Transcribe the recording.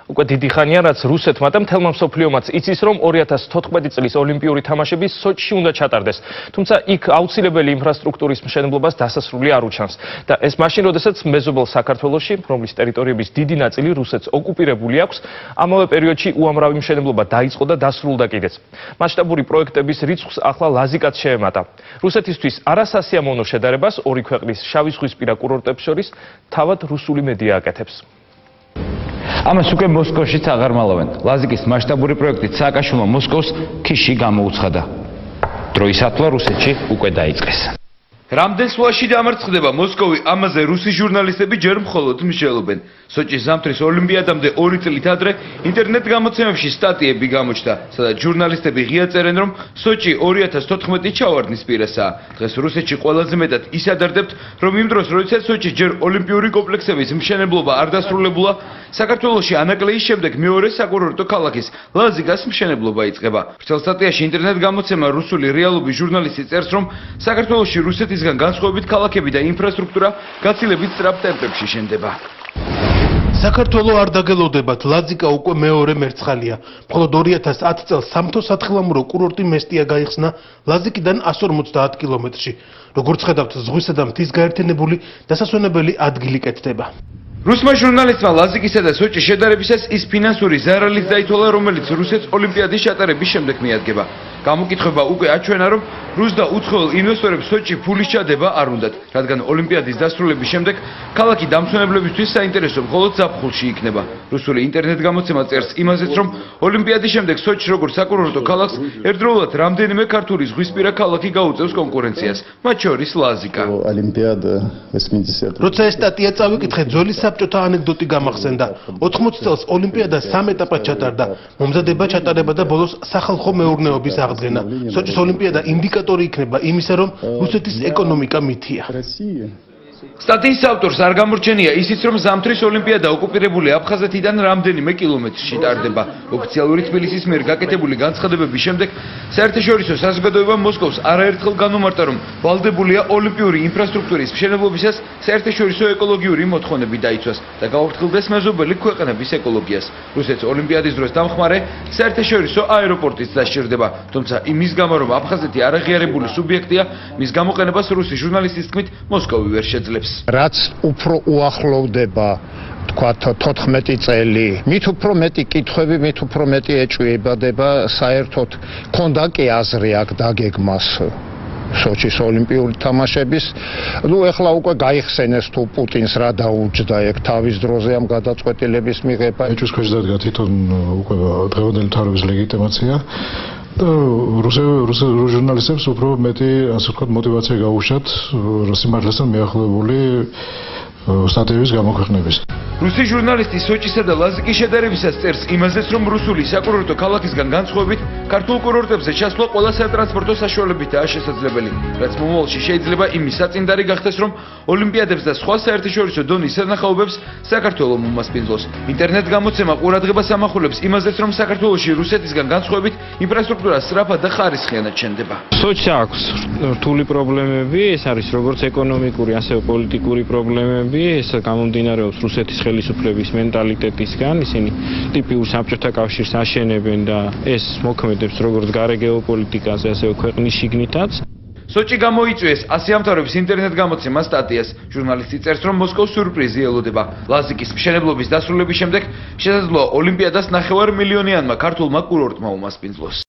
უკვე დიდი ხანია, რაც რუსეთმა და მთელმა მსოფლიომაც იცის, რომ 2014 წლის ოლიმპიური თამაშები სოჩში უნდა ჩატარდეს. თუმცა იქ აუცილებელი ინფრასტრუქტურის მშენებლობას დასასრული არ უჩანს. და ეს მაშინ, როდესაც მეზობელ საქართველოში, რომლის ტერიტორიების დიდი ნაწილი რუსეთს ოკუპირებული აქვს, ამავე პერიოდში უამრავი მშენებლობა დაიწყო და დასრულდა კიდეც. მასშტაბური პროექტების რიცხვს ახლა ლაზიკაც შეემატა. რუსეთისთვის არასასიამოვნო შედარებას ორი ქვეყნის შავიზღვისპირა კურორტებს შორის თავად რუსული მედია აკეთებს. ამას უკვე მოსკოვშიც აღარ მალავენ. ლაზიკის მასშტაბური პროექტით სააკაშვილმა მოსკოვს ქიში გამოუცხადა. დროისათვლა რუსეთში უკვე დაიწყეს. რამდენ სვლაში დამარცხდება მოსკოვი, ამაზე რუსი ჟურნალისტები ჯერ მხოლოდ მსჯელობენ. სოჭის ზამთრის ოლიმპიადამდე 2 წლით ადრე ინტერნეტ გამოცემებში სტატიები გამოჩნდა, სადაც ჟურნალისტები ღია წერენ, რომ სოჭი 2014 ჩავარდნის პირასაა. დღეს რუსეთში ყველაზე მეტად ის ადარდებთ, რომ იმ დროს, როდესაც სოჭი ჯერ ოლიმპიური კომპლექსების მშენებლობა არ დასრულებულა, საქართველოში ანაკლეის შემდეგ მეორე საკურორტო ქალაქის ლაზიკას მშენებლობა იწყება. ვრცელ სტატიაში ინტერნეტ გამოცემა რუსული რეალობის ჟურნალისტი წერს, რომ საქართველოში რუსეთისგან განსხვავებით ქალაქები და ინფრასტრუქტურა გაცილებით სწრაფ ტემპებში შენდება. საქართველო არ დაგელოდებათ, ლაზიკა უკვე მეორე მერცხალია. მხოლოდ 2010 წელს სამთო სათხილამურო კურორტი მესტია გაიხსნა ლაზიკიდან 150 კილომეტრში. როგორც ხედავთ, ზღვისა და მთის გაერთიანებული დასასვენებელი ადგილი კეთდება. რუსმა ჟურნალისტმა ლაზიკისა და სოჭის შედარებისას ის ფინანსური ზარალით დაითვალა, რომელიც რუსეთს ოლიმპიადის ჩატარების შემდეგ მიადგება. გამოკითხება უკვე აჩვენა, რომ რუს და უცხოელ ინვესტორებს სოჭი ფულის ჩადება არ უნდათ, რადგან ოლიმპიადის დასრულების შემდეგ ქალაქი დამცველებლებისთვის საინტერესო მხოლოდ ზაფხულში იქნება. რუსული ინტერნეტ გამოცემა წერს იმაზეც, რომ ოლიმპიადის შემდეგ სოჭს როგორც საკურორტო ქალაქს ერთდროულად რამდენიმე ქართული ზღვისპირა ქალაქი გაუწევს კონკურენციას, მათ შორის ლაზიკა. როცა ეს სტატია წავიკითხე, ძველი საბჭოთა ანეკდოტი გამახსენდა. 80 წელს ოლიმპიადა 3 ეტაპად ჩატარდა. მომზადება, ჩატარება და ბოლოს სახალხო მეურნეობის აღდგენა. სოჭის ოლიმპიადა ინდიკატორი იქნება იმისა, რომ რუსეთის ეკონომიკა მითია. სტატიის ავტორს არ გამორჩენია ისიც, რომ ზამთრის ოლიმპიადა ოკუპირებული აფხაზეთიდან რამდენიმე კილომეტრში ტარდება. ოფიციალური თბილისის მიერ გაკეთებული განცხადებების შემდეგ საერთაშორისო საზოგადოება მოსკოვს არაერთხელ განუმარტა, რომ ვალდებულია ოლიმპიური ინფრასტრუქტურის მშენებლობისას საერთაშორისო ეკოლოგიური მოთხოვნები დაიცვას და გაუფრთხილდეს მეზობელი ქვეყნების ეკოლოგიას. რუსეთს ოლიმპიადის დროს დამხმარე საერთაშორისო აეროპორტიც დასჭირდება, თუმცა იმის გამო, რომ აფხაზეთი არაღიარებული სუბიექტია, მის გამოყენებას რუსი ჟურნალისტის თქმით მოსკოვი ვერ შეძლებს. რაც უფრო უახლოვდება თქვათ 14 წელი, მით უფრო მეტი კითხვები, მით უფრო მეტი ეჭვებადება, საერთოდ ქონდა კი აზრი აქ დაგეგმას სოჩის ოლიმპიური თამაშების. ეხლა უკვე გაიხსენეს თუ პუტინს რა დაუჯდა ეგ თავის დროზე ამ გადაწყვეტილების მიღება. ეჭვის ქვეშ დადგა თვითონ უკვე დღევანდელი მთავრობის ლეგიტიმაცია. რუს ჟურნალისტებს უფრო მეტი, ასე ვთქვათ, мотиваცია გაუშვათ სიმართლესთან მიახლოებული სტატიების გამოქვეყნების. რუსი ჟურნალისტი სოჭისა და ლაზიკის შედარებისას წერს იმაზეც, რომ რუსული საკურორტო ქალაქისგან განსხვავებით ქართულ კურორტებზე ჩასვლა ყველა სატრანსპორტო საშუალებითაა შესაძლებელი, რაც მომავალში შეიძლება იმის საწინდარი გახდეს, რომ ოლიმპიადებს და სხვა საერთაშორისო დონის სანახაობებს საქართველოს მომასპინძლოს. ინტერნეტ გამოცემა ყურადღებას ამახვილებს იმაზეც, რომ საქართველოში რუსეთისგან განსხვავებით ინფრასტრუქტურა სწრაფად და ხარისხიანად შენდება. სოჭს აქვს რთული პრობლემები, ეს არის როგორც ეკონომიკური, ასევე პოლიტიკური პრობლემები. ეს გამომდინარეობს რუსეთის ხელისუფლების მენტალიტეტისგან, ისინი ტიპიურ საბჭოთა კავშირს აშენებენ და ეს მოქმედებს როგორც გარე გეოპოლიტიკაზე, ასევე ქვეყნის შიგნითაც. სოჭი გამოიწვიეს, ასე ამთავრებს ინტერნეტ გამოცემა სტატიას. ჟურნალისტი წერს, რომ მოსკოვს სიურპრიზი ელოდება. ლაზიკის მშენებლობის დასრულების შემდეგ შესაძლოა ოლიმპიადას 9,5 მილიონიანმა ქართულმა კურორტმა უმასპინძლოს.